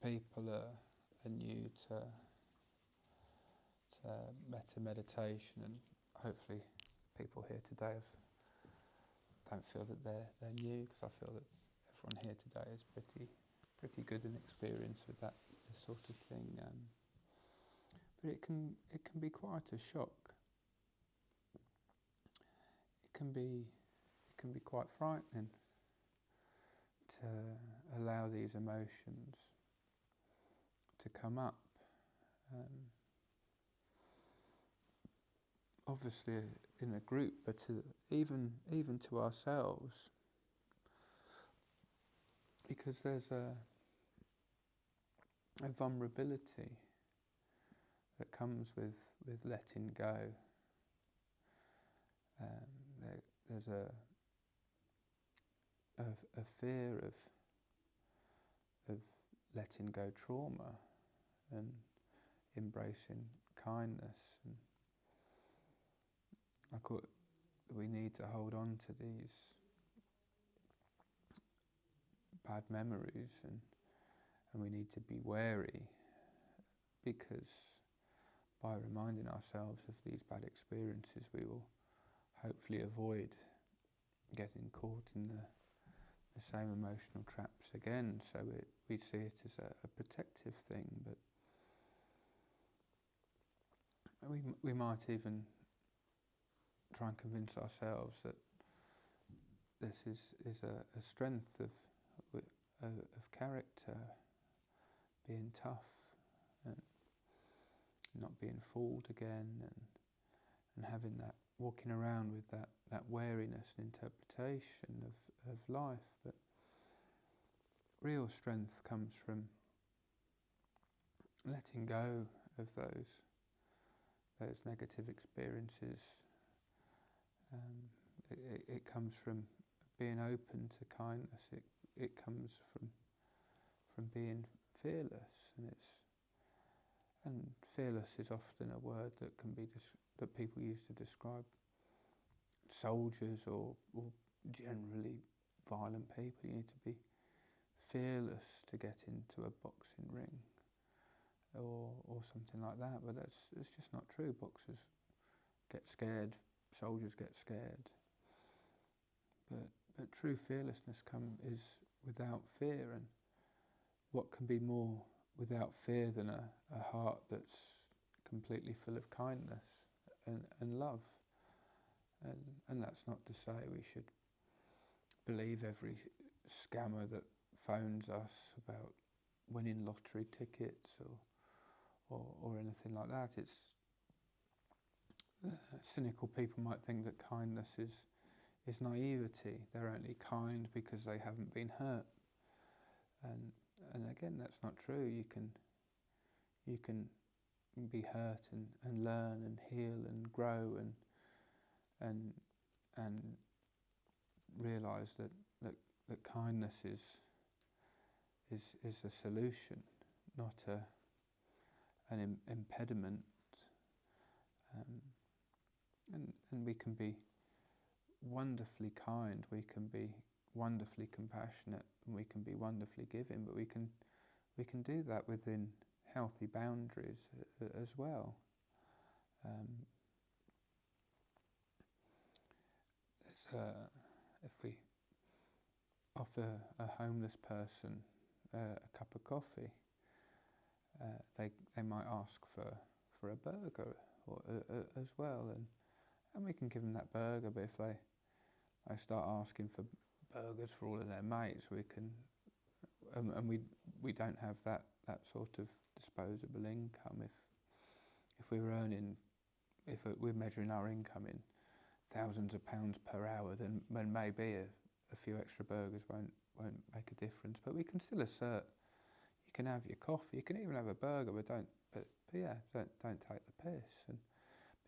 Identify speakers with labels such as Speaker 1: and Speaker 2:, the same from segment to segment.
Speaker 1: people are new to metta meditation, and hopefully people here today don't feel that they're new, because I feel that everyone here today is pretty good and experienced with this sort of thing. But it can be quite a shock. It can be quite frightening to allow these emotions to come up. Obviously in a group, but even to ourselves, because there's a vulnerability that comes with letting go. There's a fear of letting go trauma and embracing kindness, and we need to hold on to these bad memories, and we need to be wary, because by reminding ourselves of these bad experiences, we will hopefully avoid getting caught in the same emotional traps again. So we see it as a protective thing, but we might even try and convince ourselves that this is a strength of character, being tough and not being fooled again, and having that, walking around with that wariness and interpretation of life. But real strength comes from letting go of those negative experiences. It comes from being open to kindness. It comes from being fearless, and fearless is often a word that can be that people use to describe soldiers or generally violent people. You need to be fearless to get into a boxing ring or something like that, but it's just not true. Boxers get scared, soldiers get scared, but true fearlessness is without fear, and what can be more without fear than a heart that's completely full of kindness and love. And that's not to say we should believe every scammer that phones us about winning lottery tickets or anything like that. It's cynical people might think that kindness is naivety. They're only kind because they haven't been hurt. And again, that's not true. You can be hurt and learn and heal and grow and realise that kindness is a solution, not an impediment. And we can be wonderfully kind, we can be wonderfully compassionate, and we can be wonderfully giving, but we can do that within healthy boundaries as well. If we offer a homeless person a cup of coffee, they might ask for a burger as well, and we can give them that burger. But if they start asking for burgers for all of their mates, we can, and we don't have that sort of disposable income. If we're measuring our income in thousands of pounds per hour, then maybe a few extra burgers won't make a difference. But we can still assert, you can have your coffee, you can even have a burger, but don't take the piss. But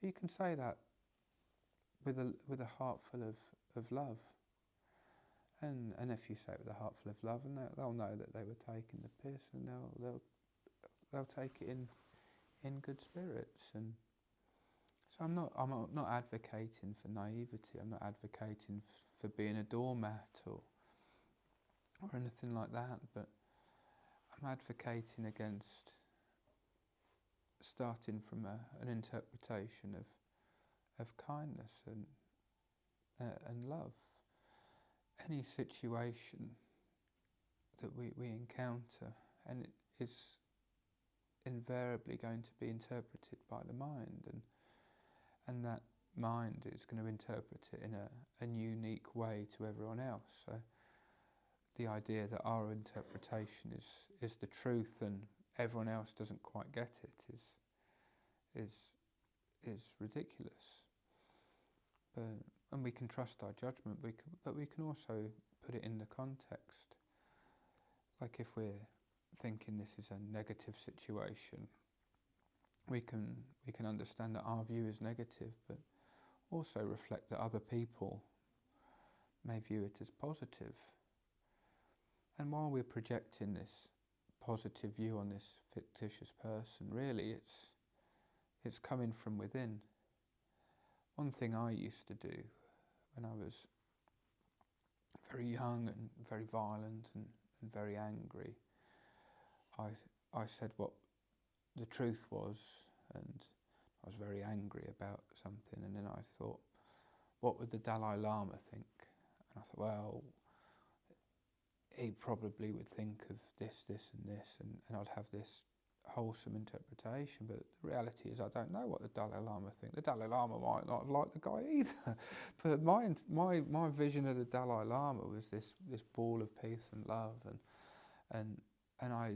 Speaker 1: you can say that with a heart full of love. And if you say it with a heart full of love, and they'll know that they were taking the piss, and they'll take it in good spirits. And so I'm not advocating for naivety. I'm not advocating for being a doormat or anything like that, but I'm advocating against starting from an interpretation of kindness and love. Any situation that we encounter, and it is invariably going to be interpreted by the mind, and that mind is going to interpret it in a unique way to everyone else. So the idea that our interpretation is the truth and everyone else doesn't quite get it is ridiculous. And we can trust our judgment, but we can also put it in the context. Like if we're thinking this is a negative situation, we can understand that our view is negative, but also reflect that other people may view it as positive. And while we're projecting this positive view on this fictitious person, really it's coming from within. One thing I used to do when I was very young and very violent and very angry, I said what the truth was, and I was very angry about something, and then I thought, what would the Dalai Lama think? And I thought, well, he probably would think of this, this and this, and I'd have this wholesome interpretation, but the reality is I don't know what the Dalai Lama thinks. The Dalai Lama might not have liked the guy either, but my vision of the Dalai Lama was this ball of peace and love, and I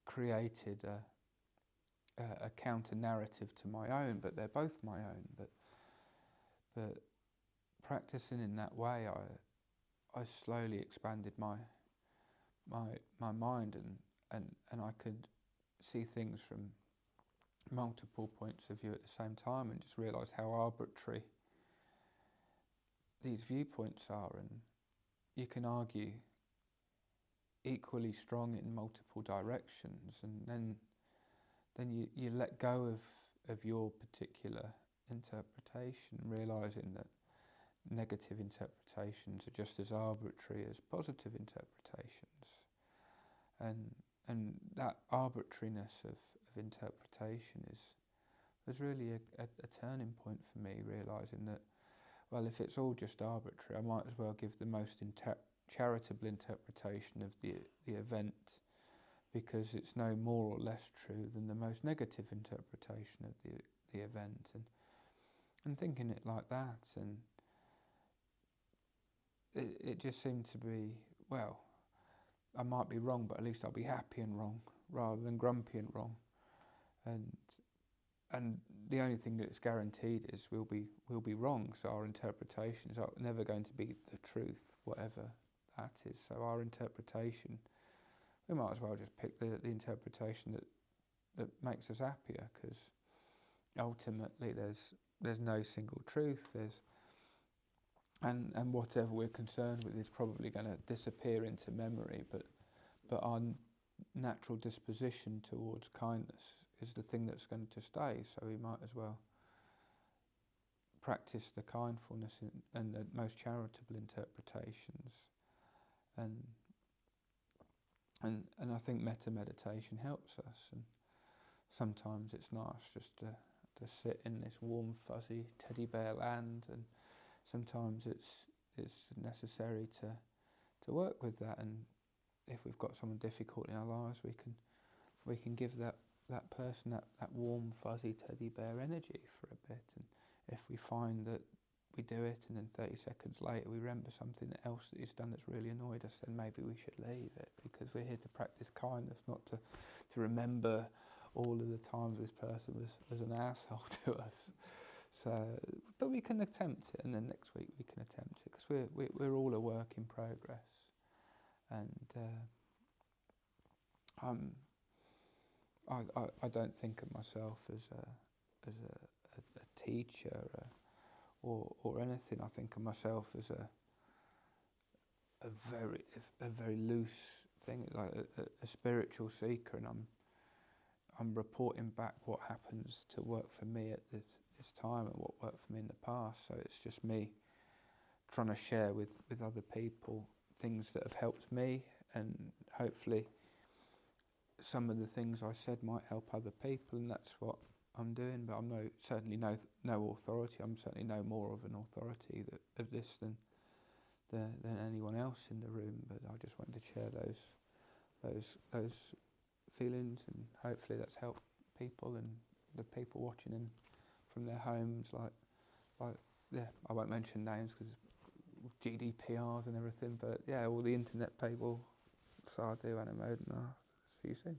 Speaker 1: created a counter narrative to my own, but they're both my own. But practicing in that way, I slowly expanded my mind, and I could see things from multiple points of view at the same time, and just realised how arbitrary these viewpoints are, and you can argue equally strong in multiple directions, and then you let go of your particular interpretation, realising that negative interpretations are just as arbitrary as positive interpretations, and that arbitrariness of interpretation was really a turning point for me, realising that, well, if it's all just arbitrary, I might as well give the most charitable interpretation of the event, because it's no more or less true than the most negative interpretation of the event, and thinking it like that, and it just seemed to be, well, I might be wrong, but at least I'll be happy and wrong, rather than grumpy and wrong. And the only thing that's guaranteed is we'll be wrong, so our interpretations are never going to be the truth, whatever that is. So our interpretation, we might as well just pick the interpretation that makes us happier, because ultimately there's no single truth. And whatever we're concerned with is probably going to disappear into memory, but our natural disposition towards kindness is the thing that's going to stay. So we might as well practice the kindfulness and the most charitable interpretations, and I think metta meditation helps us. And sometimes it's nice just to sit in this warm, fuzzy teddy bear land, and sometimes it's necessary to work with that. And if we've got someone difficult in our lives, we can give that person that warm, fuzzy teddy bear energy for a bit. And if we find that we do it, and then 30 seconds later we remember something else that he's done that's really annoyed us, then maybe we should leave it, because we're here to practice kindness, not to remember all of the times this person was an asshole to us. So, but we can attempt it, and then next week we can attempt it, because we're all a work in progress. And I don't think of myself as a teacher or anything. I think of myself as a very loose thing, like a spiritual seeker, and I'm reporting back what happens to work for me at this time and what worked for me in the past. So it's just me trying to share with other people things that have helped me, and hopefully some of the things I said might help other people, and that's what I'm doing. But I'm certainly no authority. I'm certainly no more of an authority of this than anyone else in the room. But I just wanted to share those feelings, and hopefully that's helped people and the people watching in from their homes. Like yeah, I won't mention names because GDPRs and everything. But yeah, all the internet people. So I do animate, and I'll see you soon.